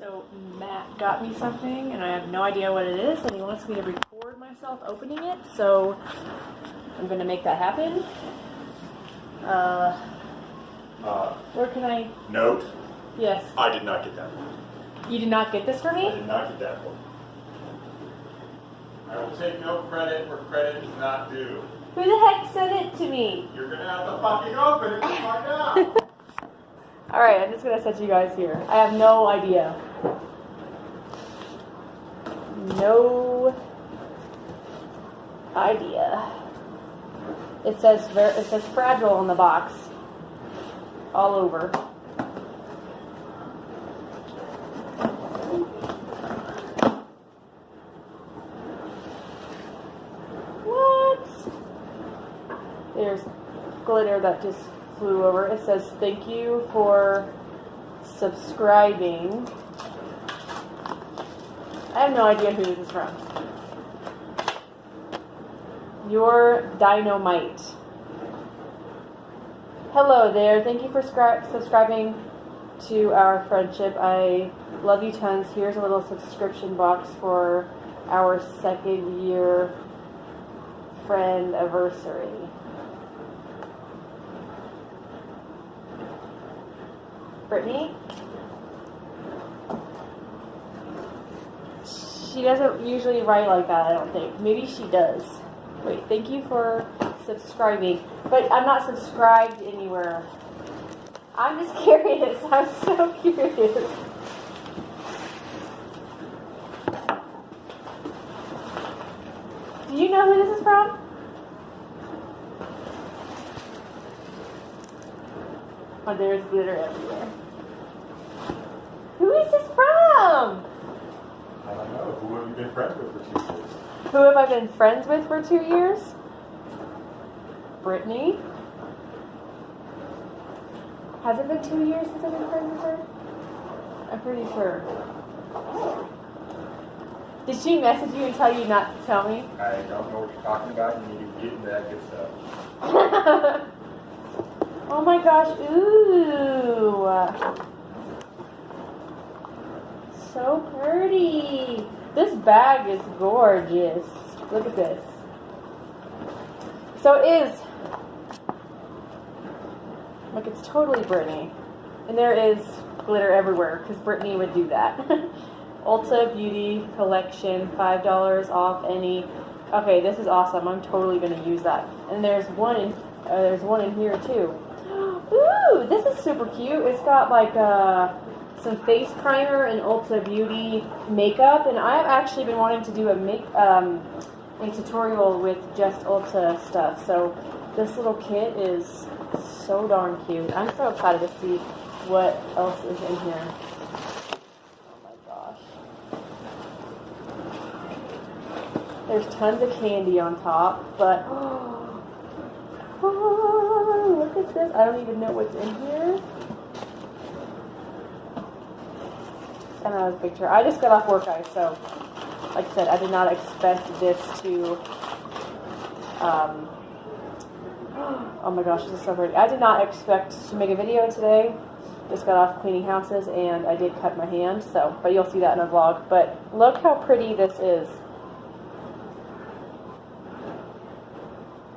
So Matt got me something, and I have no idea what it is, and he wants me to record myself opening it, so I'm going to make that happen. Where can I... Note. Yes. I did not get that one. You did not get this for me? I did not get that one. I will take no credit where credit is not due. Who the heck sent it to me? You're going to have to fucking open it to find out. Alright, I'm just going to set you guys here. I have no idea. No idea. It says fragile on the box. All over. What? There's glitter that just flew over. It says thank you for subscribing. I have no idea who this is from. Your Dynamite. Hello there. Thank you for subscribing to our friendship. I love you tons. Here's a little subscription box for our 2nd year friend anniversary. Brittany? She doesn't usually write like that, I don't think. Maybe she does. Wait, thank you for subscribing. But I'm not subscribed anywhere. I'm just curious. I'm so curious. Do you know who this is from? Oh, there's glitter everywhere. Who is this from? I don't know. Who have you been friends with for 2 years? Who have I been friends with for 2 years? Brittany? Has it been 2 years since I've been friends with her? I'm pretty sure. Did she message you and tell you not to tell me? I don't know what you're talking about. You need to get into that good stuff. Oh my gosh, ooh. So pretty. This bag is gorgeous. Look at this. So it is. Look, it's totally Brittany. And there is glitter everywhere because Brittany would do that. Ulta Beauty Collection, $5 off any. Okay, this is awesome. I'm totally going to use that. And there's one in here too. Ooh, this is super cute. It's got like some face primer and Ulta Beauty makeup, and I've actually been wanting to do a tutorial with just Ulta stuff. So this little kit is so darn cute. I'm so excited to see what else is in here. Oh my gosh. There's tons of candy on top, but oh, look at this. I don't even know what's in here. I don't know this picture. I just got off work, guys, so like I said, I did not expect this to oh my gosh, this is so pretty. I did not expect to make a video today. Just got off cleaning houses and I did cut my hand, so but you'll see that in a vlog. But look how pretty this is.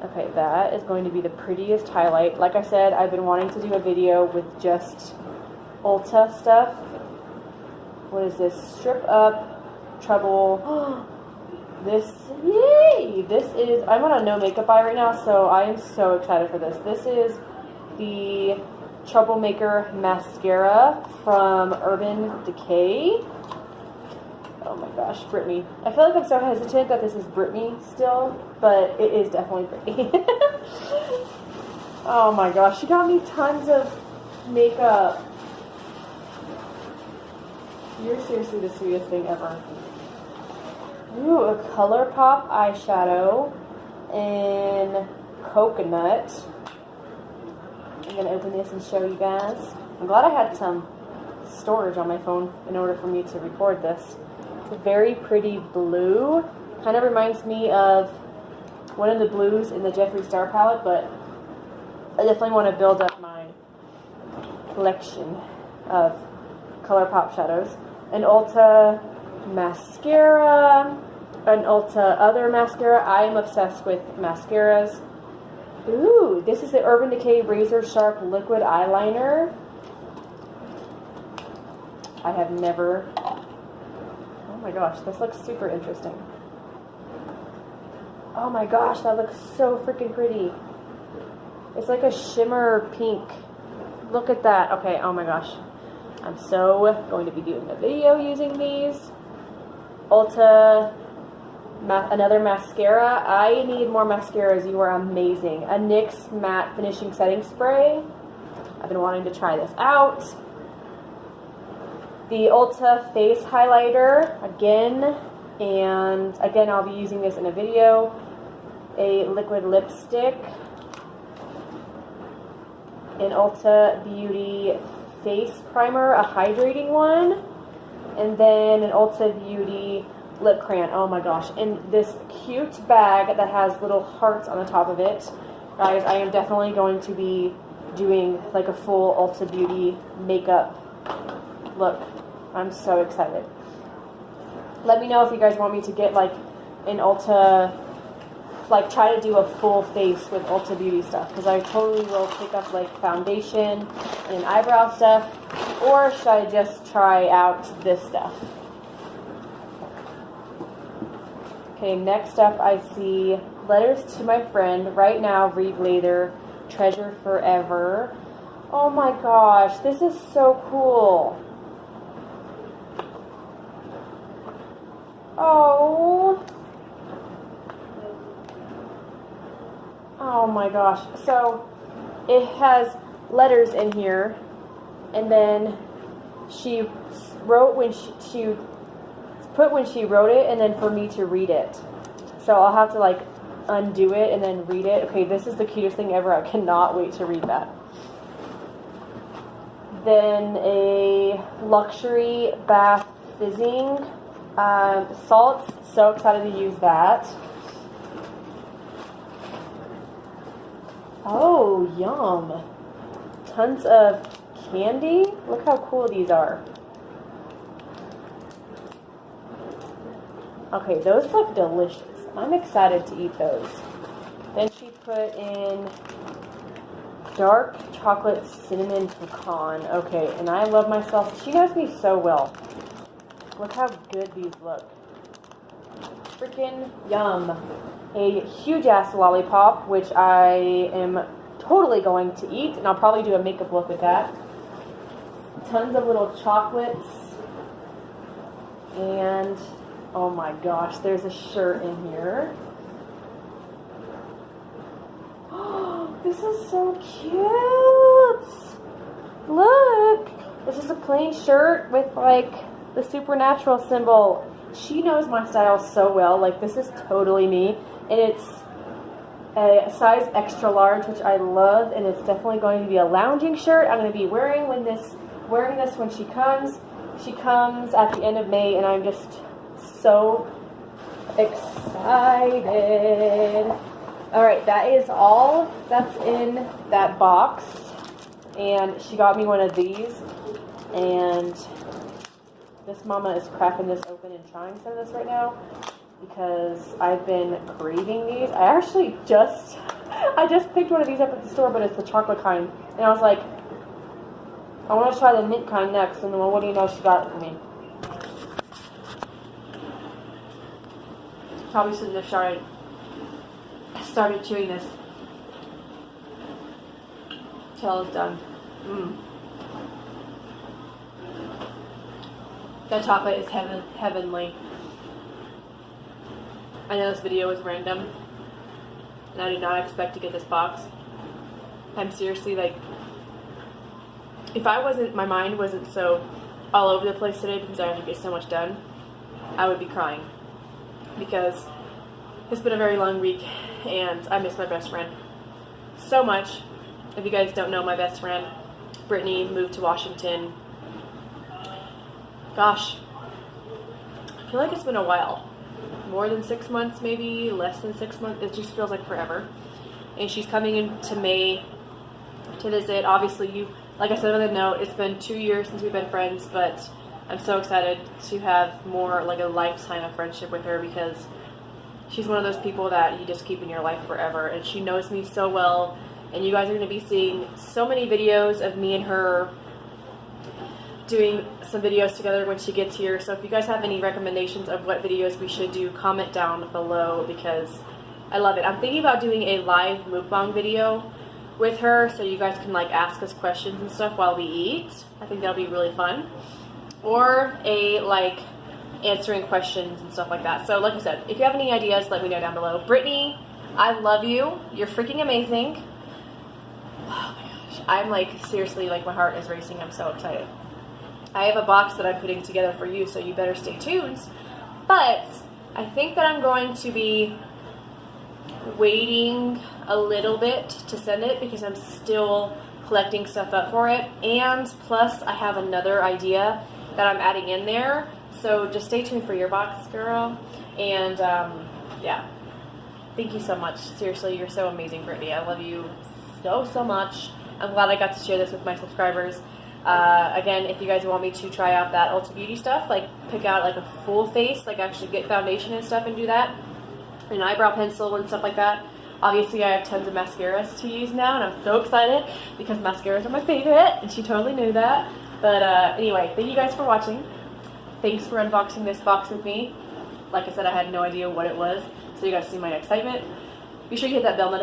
Okay, that is going to be the prettiest highlight. Like I said, I've been wanting to do a video with just Ulta stuff. What is this? Strip Up Trouble. This, yay! This is, I'm on a no makeup eye right now, so I am so excited for this. This is the Troublemaker Mascara from Urban Decay. Oh my gosh, Brittany. I feel like I'm so hesitant that this is Brittany still, but it is definitely Brittany. Oh my gosh, she got me tons of makeup. You're seriously the sweetest thing ever. Ooh, a ColourPop eyeshadow in coconut. I'm going to open this and show you guys. I'm glad I had some storage on my phone in order for me to record this. It's a very pretty blue. Kind of reminds me of one of the blues in the Jeffree Star palette, but I definitely want to build up my collection of ColourPop shadows. an Ulta mascara, an Ulta other mascara. I am obsessed with mascaras. Ooh, this is the Urban Decay Razor Sharp Liquid Eyeliner. I have never... Oh my gosh, this looks super interesting. Oh my gosh, that looks so freaking pretty. It's like a shimmer pink. Look at that. Okay, oh my gosh. I'm so going to be doing a video using these. Ulta, another mascara. I need more mascaras. You are amazing. A NYX Matte Finishing Setting Spray. I've been wanting to try this out. The Ulta Face Highlighter, again, and again I'll be using this in a video. A liquid lipstick. An Ulta Beauty Face Primer, a hydrating one. And then an Ulta Beauty Lip Crayon. Oh my gosh. And this cute bag that has little hearts on the top of it. Guys, I am definitely going to be doing like a full Ulta Beauty makeup look. I'm so excited. Let me know if you guys want me to get like an Ulta, like try to do a full face with Ulta Beauty stuff, because I totally will pick up like foundation and eyebrow stuff, or should I just try out this stuff? Okay, next up I see Letters to My Friend, Right Now, Read Later, Treasure Forever. Oh my gosh, this is so cool. Oh. Oh my gosh. So it has letters in here, and then she wrote when she put when she wrote it, and then for me to read it. So I'll have to like undo it and then read it. Okay, this is the cutest thing ever. I cannot wait to read that. Then a Luxury Bath Fizzing salts. So excited to use that. Oh, yum. Tons of candy. Look how cool these are. Okay, those look delicious. I'm excited to eat those. Then she put in dark chocolate cinnamon pecan. Okay, and I love myself. She knows me so well. Look how good these look. Freaking yum. A huge ass lollipop, which I am totally going to eat, and I'll probably do a makeup look with that. Tons of little chocolates. And oh my gosh, there's a shirt in here. Oh, this is so cute. Look, this is a plain shirt with like the supernatural symbol. She knows my style so well. Like, this is totally me, and it's a size extra large, which I love, and it's definitely going to be a lounging shirt. I'm going to be wearing this when she comes. She comes at the end of May, and I'm just so excited. All right, that is all that's in that box, and she got me one of these, and this mama is cracking this open and trying some of this right now because I've been craving these. I just picked one of these up at the store, but it's the chocolate kind, and I was like, I want to try the mint kind next, and then what do you know, she got it for me. Probably shouldn't have started chewing this till it's done. That chocolate is heavenly. I know this video is random, and I did not expect to get this box. I'm seriously like, if my mind wasn't so all over the place today because I had to get so much done, I would be crying. Because it's been a very long week, and I miss my best friend so much. If you guys don't know, my best friend, Brittany, moved to Washington. Gosh, I feel like it's been a while. More than 6 months, maybe less than 6 months. It just feels like forever. And she's coming into May to visit. Obviously, like I said on the note, it's been 2 years since we've been friends, but I'm so excited to have more like a lifetime of friendship with her, because she's one of those people that you just keep in your life forever, and she knows me so well, and you guys are going to be seeing so many videos of me and her doing some videos together when she gets here. So if you guys have any recommendations of what videos we should do, comment down below, because I love it. I'm thinking about doing a live mukbang video with her, so you guys can like ask us questions and stuff while we eat. I think that'll be really fun. Or a like answering questions and stuff like that. So like I said, if you have any ideas, let me know down below. Brittany, I love you. You're freaking amazing. Oh my gosh. I'm like, seriously, like my heart is racing. I'm so excited. I have a box that I'm putting together for you, so you better stay tuned. But I think that I'm going to be waiting a little bit to send it, because I'm still collecting stuff up for it. And plus I have another idea that I'm adding in there. So just stay tuned for your box, girl. And yeah, thank you so much. Seriously, you're so amazing, Brittany. I love you so much. I'm glad I got to share this with my subscribers. Again, if you guys want me to try out that Ulta Beauty stuff, like pick out like a full face, like actually get foundation and stuff and do that, an eyebrow pencil and stuff like that. Obviously, I have tons of mascaras to use now, and I'm so excited because mascaras are my favorite, and she totally knew that. But anyway, thank you guys for watching. Thanks for unboxing this box with me. Like I said, I had no idea what it was, so you guys see my excitement. Be sure you hit that bell notification.